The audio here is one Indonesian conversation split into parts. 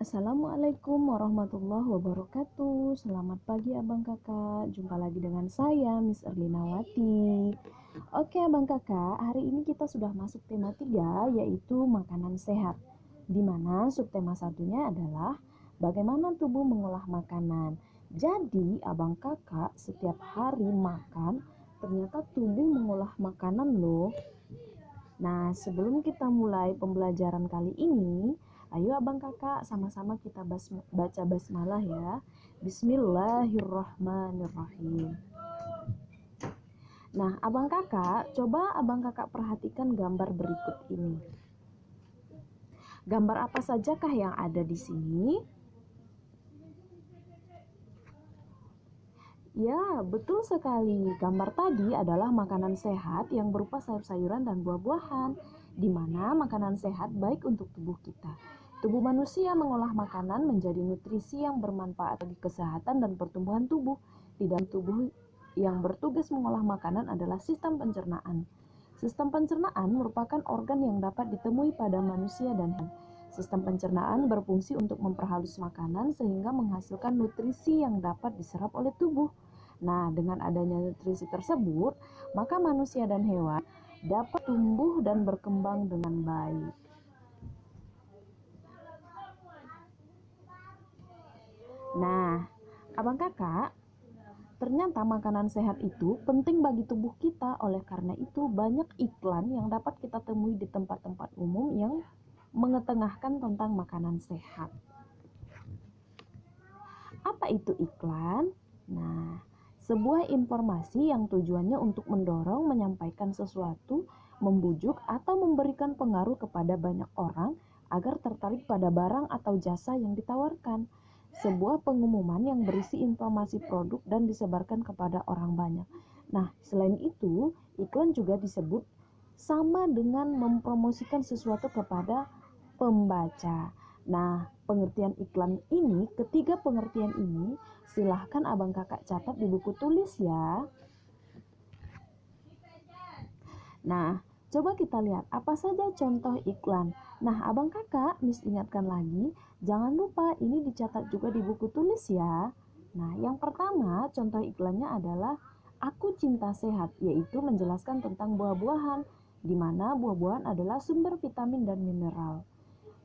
Assalamualaikum warahmatullahi wabarakatuh. Selamat pagi abang kakak. Jumpa lagi dengan saya Miss Erlinawati. Oke abang kakak, hari ini kita sudah masuk tema 3, yaitu makanan sehat, dimana subtema satunya adalah bagaimana tubuh mengolah makanan. Jadi abang kakak setiap hari makan, ternyata tubuh mengolah makanan loh. Nah, sebelum kita mulai pembelajaran kali ini, ayo abang kakak sama-sama kita baca basmalah ya. Bismillahirrahmanirrahim. Nah, abang kakak, coba abang kakak perhatikan gambar berikut ini. Gambar apa sajakah yang ada di sini? Ya, betul sekali. Gambar tadi adalah makanan sehat yang berupa sayur-sayuran dan buah-buahan, di mana makanan sehat baik untuk tubuh kita. Tubuh manusia mengolah makanan menjadi nutrisi yang bermanfaat bagi kesehatan dan pertumbuhan tubuh. Di dalam tubuh yang bertugas mengolah makanan adalah sistem pencernaan. Sistem pencernaan merupakan organ yang dapat ditemui pada manusia dan hewan. Sistem pencernaan berfungsi untuk memperhalus makanan sehingga menghasilkan nutrisi yang dapat diserap oleh tubuh. Nah, dengan adanya nutrisi tersebut, maka manusia dan hewan dapat tumbuh dan berkembang dengan baik. Nah, abang kakak, ternyata makanan sehat itu penting bagi tubuh kita. Oleh karena itu, banyak iklan yang dapat kita temui di tempat-tempat umum yang mengetengahkan tentang makanan sehat. Apa itu iklan? Nah, sebuah informasi yang tujuannya untuk mendorong, menyampaikan sesuatu, membujuk, atau memberikan pengaruh kepada banyak orang agar tertarik pada barang atau jasa yang ditawarkan. Sebuah pengumuman yang berisi informasi produk dan disebarkan kepada orang banyak. Nah, selain itu, iklan juga disebut sama dengan mempromosikan sesuatu kepada pembaca. Nah, pengertian iklan ini, ketiga pengertian ini, silahkan abang kakak catat di buku tulis ya. Nah, coba kita lihat apa saja contoh iklan. Nah, abang kakak, Miss ingatkan lagi, jangan lupa ini dicatat juga di buku tulis ya. Nah, yang pertama contoh iklannya adalah Aku Cinta Sehat, yaitu menjelaskan tentang buah-buahan, di mana buah-buahan adalah sumber vitamin dan mineral.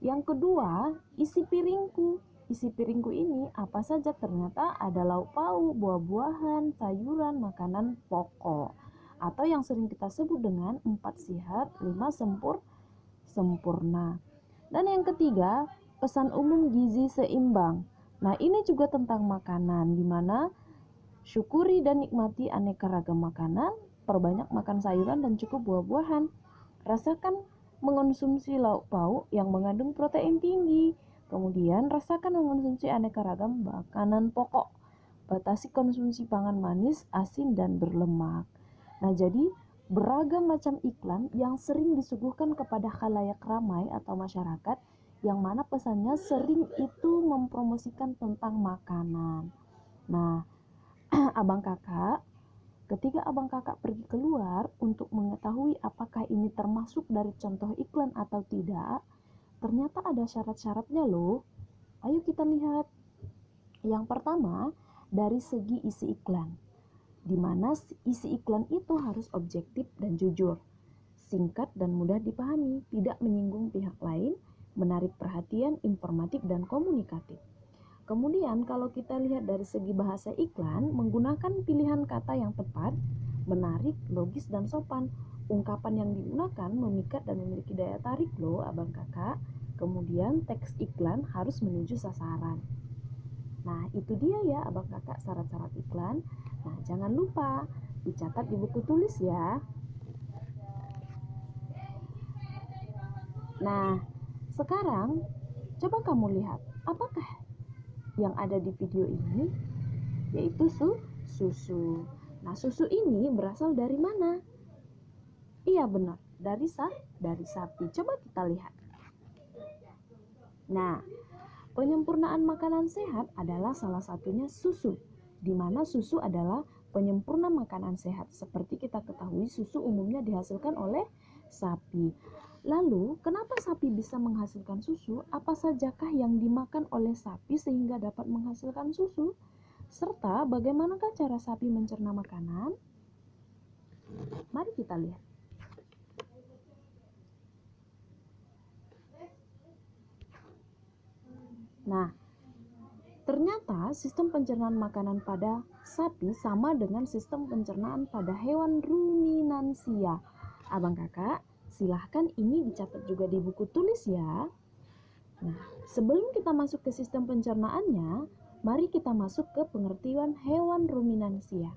Yang kedua, isi piringku. Isi piringku ini apa saja? Ternyata ada lauk pauk, buah-buahan, sayuran, makanan pokok. Atau yang sering kita sebut dengan 4 sehat, 5 sempurna. Dan yang ketiga, pesan umum gizi seimbang. Nah, ini juga tentang makanan, di mana syukuri dan nikmati aneka ragam makanan, perbanyak makan sayuran dan cukup buah-buahan. Rasakan mengonsumsi lauk pauk yang mengandung protein tinggi. Kemudian rasakan mengonsumsi aneka ragam makanan pokok. Batasi konsumsi pangan manis, asin, dan berlemak. Nah, jadi beragam macam iklan yang sering disuguhkan kepada khalayak ramai atau masyarakat, yang mana pesannya sering itu mempromosikan tentang makanan. Nah, abang kakak, ketika abang kakak pergi keluar untuk mengetahui apakah ini termasuk dari contoh iklan atau tidak, ternyata ada syarat-syaratnya loh. Ayo kita lihat. Yang pertama, dari segi isi iklan, di mana isi iklan itu harus objektif dan jujur, singkat dan mudah dipahami, tidak menyinggung pihak lain, menarik perhatian, informatif, dan komunikatif. Kemudian kalau kita lihat dari segi bahasa iklan, menggunakan pilihan kata yang tepat, menarik, logis, dan sopan. Ungkapan yang digunakan memikat dan memiliki daya tarik loh abang kakak. Kemudian teks iklan harus menuju sasaran. Nah, itu dia ya abang kakak syarat-syarat iklan. Nah, jangan lupa dicatat di buku tulis ya. Nah, sekarang coba kamu lihat, apakah yang ada di video ini, yaitu susu. Nah, susu ini berasal dari mana? Iya benar, dari sapi. Coba kita lihat. Nah, penyempurnaan makanan sehat adalah salah satunya susu, di mana susu adalah penyempurna makanan sehat. Seperti kita ketahui, susu umumnya dihasilkan oleh sapi. Lalu, kenapa sapi bisa menghasilkan susu? Apa sajakah yang dimakan oleh sapi sehingga dapat menghasilkan susu? Serta bagaimanakah cara sapi mencerna makanan? Mari kita lihat. Nah, ternyata sistem pencernaan makanan pada sapi sama dengan sistem pencernaan pada hewan ruminansia. Abang kakak, silahkan ini dicatat juga di buku tulis ya. Nah, sebelum kita masuk ke sistem pencernaannya, mari kita masuk ke pengertian hewan ruminansia.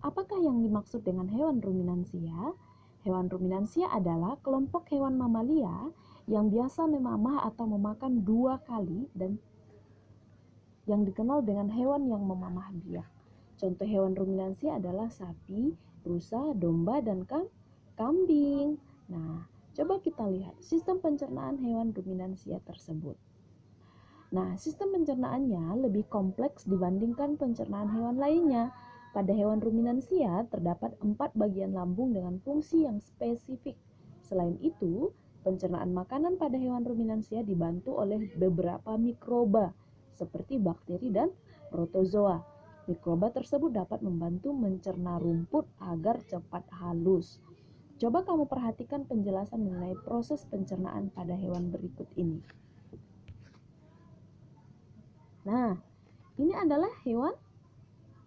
Apakah yang dimaksud dengan hewan ruminansia? Hewan ruminansia adalah kelompok hewan mamalia yang biasa memamah atau memakan 2 kali dan yang dikenal dengan hewan yang memamah biak. Contoh hewan ruminansia adalah sapi, rusa, domba, dan kambing. Nah, coba kita lihat sistem pencernaan hewan ruminansia tersebut. Nah, sistem pencernaannya lebih kompleks dibandingkan pencernaan hewan lainnya. Pada hewan ruminansia terdapat 4 bagian lambung dengan fungsi yang spesifik. Selain itu, pencernaan makanan pada hewan ruminansia dibantu oleh beberapa mikroba seperti bakteri dan protozoa. Mikroba tersebut dapat membantu mencerna rumput agar cepat halus. Coba kamu perhatikan penjelasan mengenai proses pencernaan pada hewan berikut ini. Nah, ini adalah hewan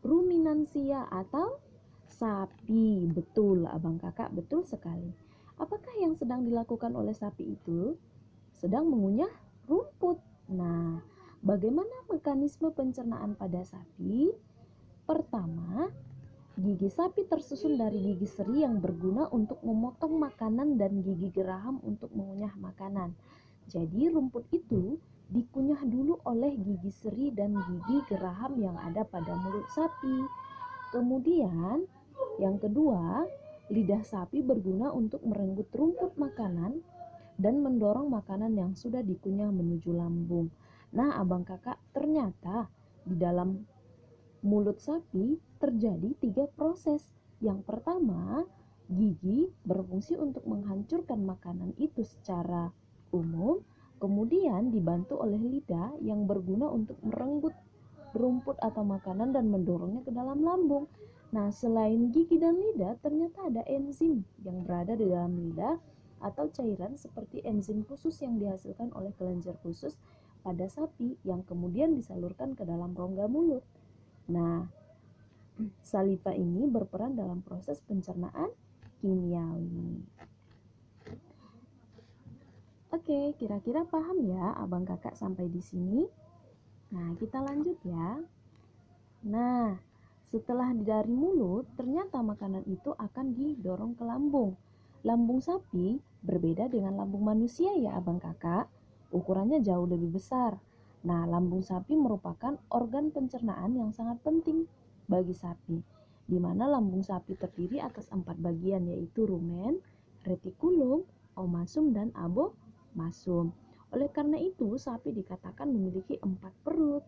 ruminansia atau sapi. Betul, abang kakak, betul sekali. Apakah yang sedang dilakukan oleh sapi itu? Sedang mengunyah rumput. Nah, bagaimana mekanisme pencernaan pada sapi? Pertama, gigi sapi tersusun dari gigi seri yang berguna untuk memotong makanan dan gigi geraham untuk mengunyah makanan. Jadi rumput itu dikunyah dulu oleh gigi seri dan gigi geraham yang ada pada mulut sapi. Kemudian, yang kedua, lidah sapi berguna untuk merenggut rumput makanan dan mendorong makanan yang sudah dikunyah menuju lambung. Nah, abang kakak, ternyata di dalam mulut sapi terjadi 3 proses. Yang pertama, gigi berfungsi untuk menghancurkan makanan itu secara umum, kemudian dibantu oleh lidah yang berguna untuk merenggut rumput atau makanan dan mendorongnya ke dalam lambung. Nah, selain gigi dan lidah, ternyata ada enzim yang berada di dalam lidah atau cairan seperti enzim khusus yang dihasilkan oleh kelenjar khusus pada sapi yang kemudian disalurkan ke dalam rongga mulut. Nah, saliva ini berperan dalam proses pencernaan kimiawi. Oke, kira-kira paham ya abang kakak sampai di sini? Nah, kita lanjut ya. Nah, setelah dari mulut, ternyata makanan itu akan didorong ke lambung. Lambung sapi berbeda dengan lambung manusia ya abang kakak. Ukurannya jauh lebih besar. Nah, lambung sapi merupakan organ pencernaan yang sangat penting bagi sapi, di mana lambung sapi terdiri atas 4 bagian, yaitu rumen, retikulum, omasum, dan abomasum. Oleh karena itu, sapi dikatakan memiliki 4 perut.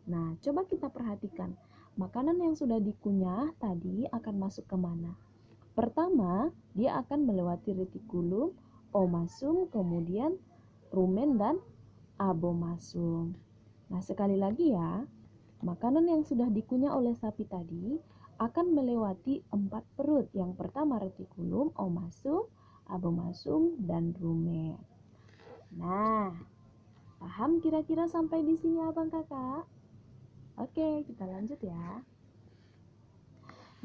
Nah, coba kita perhatikan, makanan yang sudah dikunyah tadi akan masuk ke mana? Pertama, dia akan melewati retikulum, omasum, kemudian rumen, dan abomasum. Nah, sekali lagi ya, makanan yang sudah dikunyah oleh sapi tadi akan melewati 4 perut. Yang pertama retikulum, omasum, abomasum, dan rumen. Nah, paham kira-kira sampai di sini abang kakak? Oke, kita lanjut ya.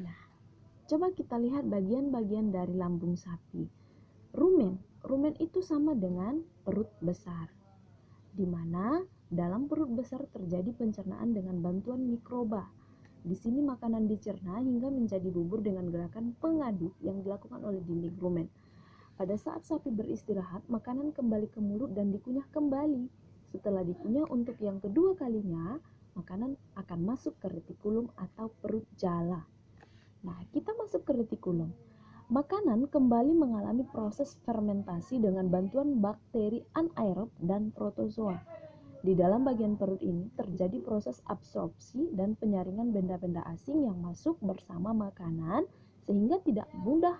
Nah, coba kita lihat bagian-bagian dari lambung sapi. Rumen itu sama dengan perut besar, di mana dalam perut besar terjadi pencernaan dengan bantuan mikroba. Di sini makanan dicerna hingga menjadi bubur dengan gerakan pengaduk yang dilakukan oleh dinding rumen. Pada saat sapi beristirahat, makanan kembali ke mulut dan dikunyah kembali. Setelah dikunyah untuk yang kedua kalinya, makanan akan masuk ke retikulum atau perut jala. Nah, kita masuk ke retikulum. Makanan kembali mengalami proses fermentasi dengan bantuan bakteri anaerob dan protozoa. Di dalam bagian perut ini terjadi proses absorpsi dan penyaringan benda-benda asing yang masuk bersama makanan sehingga tidak mudah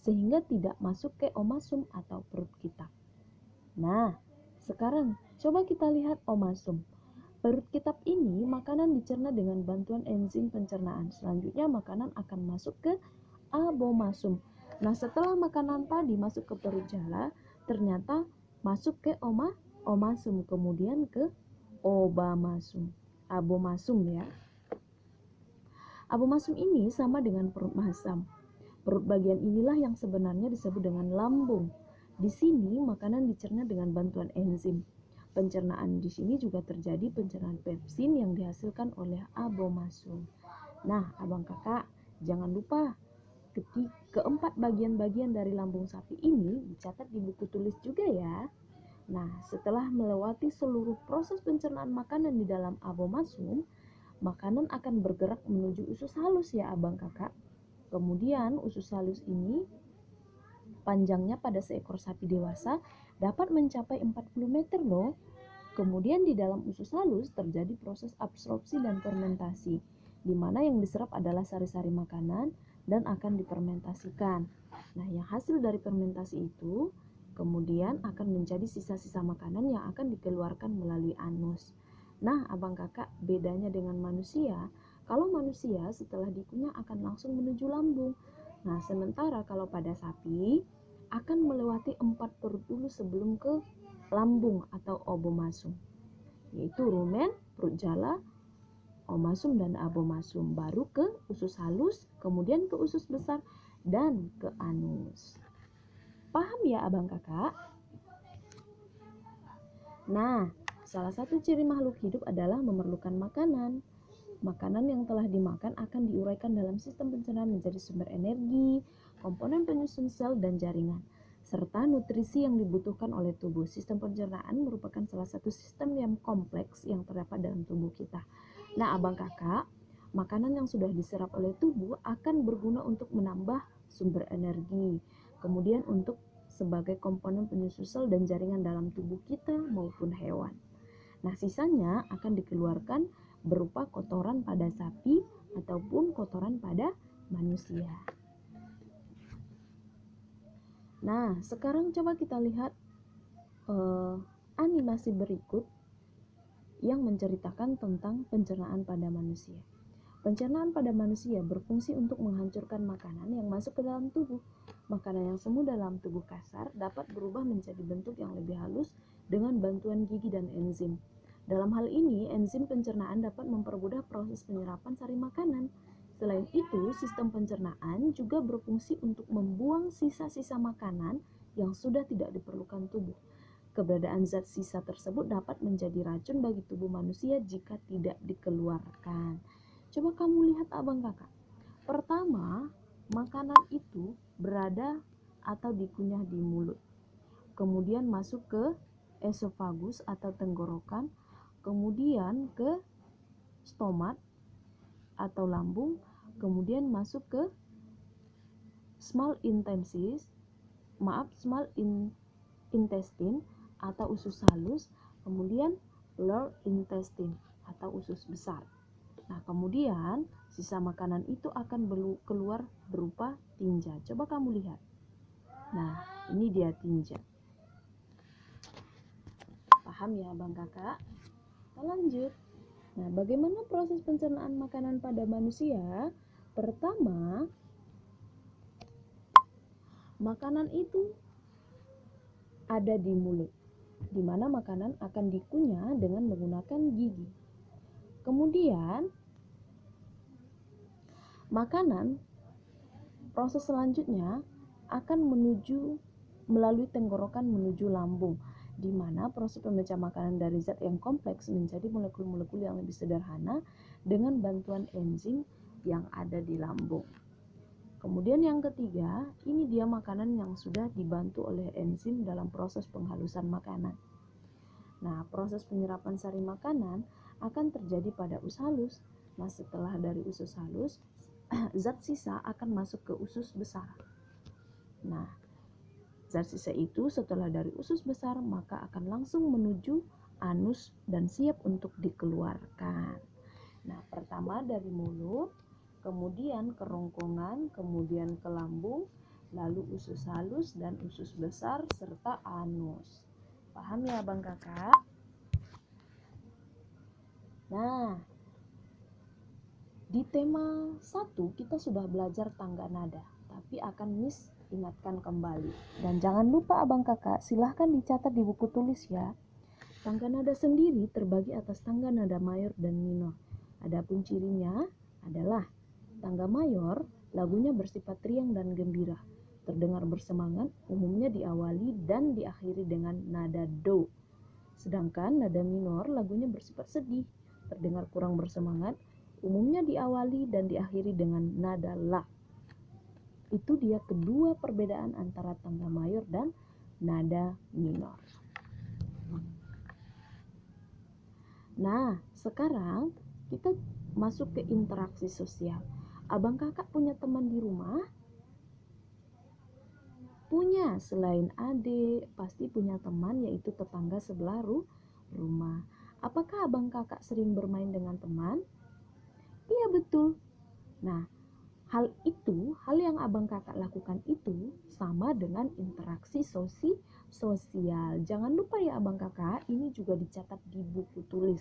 sehingga tidak masuk ke omasum atau perut kita. Nah, sekarang coba kita lihat omasum. Perut kita ini makanan dicerna dengan bantuan enzim pencernaan. Selanjutnya makanan akan masuk ke abomasum. Nah, setelah makanan tadi masuk ke perut jala, ternyata masuk ke omasum, kemudian ke obamasum, abomasum ya. Abomasum ini sama dengan perut masam. Perut bagian inilah yang sebenarnya disebut dengan lambung. Di sini makanan dicerna dengan bantuan enzim. Pencernaan di sini juga terjadi pencernaan pepsin yang dihasilkan oleh abomasum. Nah, abang kakak, jangan lupa keempat bagian-bagian dari lambung sapi ini dicatat di buku tulis juga ya. Nah, setelah melewati seluruh proses pencernaan makanan di dalam abomasum, makanan akan bergerak menuju usus halus ya abang kakak. Kemudian usus halus ini panjangnya pada seekor sapi dewasa dapat mencapai 40 meter loh. Kemudian di dalam usus halus terjadi proses absorpsi dan fermentasi, di mana yang diserap adalah sari-sari makanan dan akan difermentasikan. Nah, yang hasil dari fermentasi itu kemudian akan menjadi sisa-sisa makanan yang akan dikeluarkan melalui anus. Nah, abang kakak, bedanya dengan manusia, kalau manusia setelah dikunyah akan langsung menuju lambung. Nah, sementara kalau pada sapi akan melewati 4 perut dulu sebelum ke lambung atau obomasum, yaitu rumen, perut jala, omasum dan abomasum, baru ke usus halus, kemudian ke usus besar dan ke anus. Paham ya abang kakak? Nah, salah satu ciri makhluk hidup adalah memerlukan makanan. Makanan yang telah dimakan akan diuraikan dalam sistem pencernaan menjadi sumber energi, komponen penyusun sel dan jaringan, serta nutrisi yang dibutuhkan oleh tubuh. Sistem pencernaan merupakan salah satu sistem yang kompleks yang terdapat dalam tubuh kita. Nah, abang kakak, makanan yang sudah diserap oleh tubuh akan berguna untuk menambah sumber energi, kemudian untuk sebagai komponen penyusun sel dan jaringan dalam tubuh kita maupun hewan. Nah, sisanya akan dikeluarkan berupa kotoran pada sapi ataupun kotoran pada manusia. Nah, sekarang coba kita lihat animasi berikut yang menceritakan tentang pencernaan pada manusia. Pencernaan pada manusia berfungsi untuk menghancurkan makanan yang masuk ke dalam tubuh. Makanan yang semu dalam tubuh kasar dapat berubah menjadi bentuk yang lebih halus dengan bantuan gigi dan enzim. Dalam hal ini, enzim pencernaan dapat mempermudah proses penyerapan sari makanan. Selain itu, sistem pencernaan juga berfungsi untuk membuang sisa-sisa makanan yang sudah tidak diperlukan tubuh. Keberadaan zat sisa tersebut dapat menjadi racun bagi tubuh manusia jika tidak dikeluarkan. Coba kamu lihat abang kakak. Pertama, makanan itu berada atau dikunyah di mulut. Kemudian masuk ke esofagus atau tenggorokan, kemudian ke stomat atau lambung, kemudian masuk ke small intestine atau usus halus, kemudian lower intestine atau usus besar. Nah, kemudian sisa makanan itu akan keluar berupa tinja. Coba kamu lihat. Nah, ini dia tinja. Paham ya abang kakak? Kita lanjut. Nah, bagaimana proses pencernaan makanan pada manusia? Pertama, makanan itu ada di mulut, di mana makanan akan dikunyah dengan menggunakan gigi. Kemudian, makanan proses selanjutnya akan melalui tenggorokan menuju lambung, di mana proses pemecah makanan dari zat yang kompleks menjadi molekul-molekul yang lebih sederhana dengan bantuan enzim yang ada di lambung. Kemudian yang ketiga, ini dia makanan yang sudah dibantu oleh enzim dalam proses penghalusan makanan. Nah, proses penyerapan sari makanan akan terjadi pada usus halus. Nah, setelah dari usus halus, zat sisa akan masuk ke usus besar. Nah, zat sisa itu setelah dari usus besar maka akan langsung menuju anus dan siap untuk dikeluarkan. Nah, pertama dari mulut, kemudian kerongkongan, kemudian ke lambung, lalu usus halus dan usus besar, serta anus. Paham ya Abang Kakak? Nah, di tema 1 kita sudah belajar tangga nada, tapi akan Miss ingatkan kembali. Dan jangan lupa Abang Kakak, silahkan dicatat di buku tulis ya. Tangga nada sendiri terbagi atas tangga nada mayor dan minor. Adapun cirinya adalah tangga mayor, lagunya bersifat riang dan gembira, terdengar bersemangat, umumnya diawali dan diakhiri dengan nada do. Sedangkan nada minor, lagunya bersifat sedih, terdengar kurang bersemangat, umumnya diawali dan diakhiri dengan nada la. Itu dia kedua perbedaan antara tangga mayor dan nada minor. Nah, sekarang kita masuk ke interaksi sosial. Abang Kakak punya teman di rumah? Punya, selain adik, pasti punya teman yaitu tetangga sebelah rumah. Apakah Abang Kakak sering bermain dengan teman? Iya, betul. Nah, hal yang Abang Kakak lakukan itu sama dengan interaksi sosial. Jangan lupa ya Abang Kakak, ini juga dicatat di buku tulis.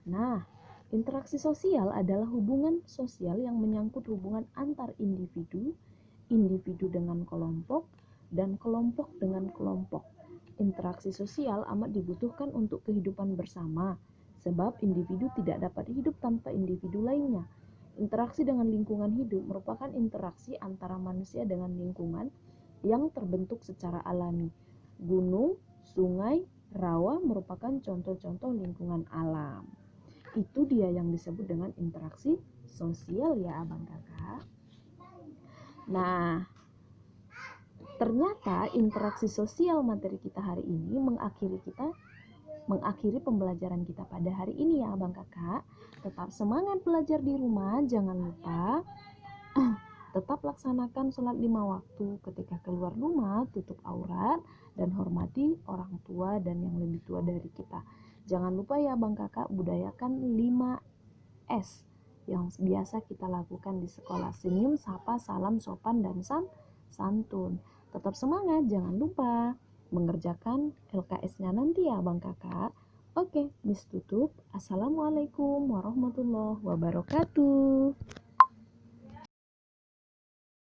Nah, interaksi sosial adalah hubungan sosial yang menyangkut hubungan antar individu, individu dengan kelompok, dan kelompok dengan kelompok. Interaksi sosial amat dibutuhkan untuk kehidupan bersama, sebab individu tidak dapat hidup tanpa individu lainnya. Interaksi dengan lingkungan hidup merupakan interaksi antara manusia dengan lingkungan yang terbentuk secara alami. Gunung, sungai, rawa merupakan contoh-contoh lingkungan alam. Itu dia yang disebut dengan interaksi sosial ya Abang Kakak. Nah, ternyata interaksi sosial materi kita hari ini mengakhiri pembelajaran kita pada hari ini ya Abang Kakak. Tetap semangat belajar di rumah, jangan lupa tetap laksanakan sholat 5 waktu. Ketika keluar rumah, tutup aurat dan hormati orang tua dan yang lebih tua dari kita. Jangan lupa ya Abang Kakak, budayakan 5S yang biasa kita lakukan di sekolah. Senyum, sapa, salam, sopan, dan santun. Tetap semangat, jangan lupa mengerjakan LKS-nya nanti ya Abang Kakak. Oke, Miss tutup. Assalamualaikum warahmatullahi wabarakatuh.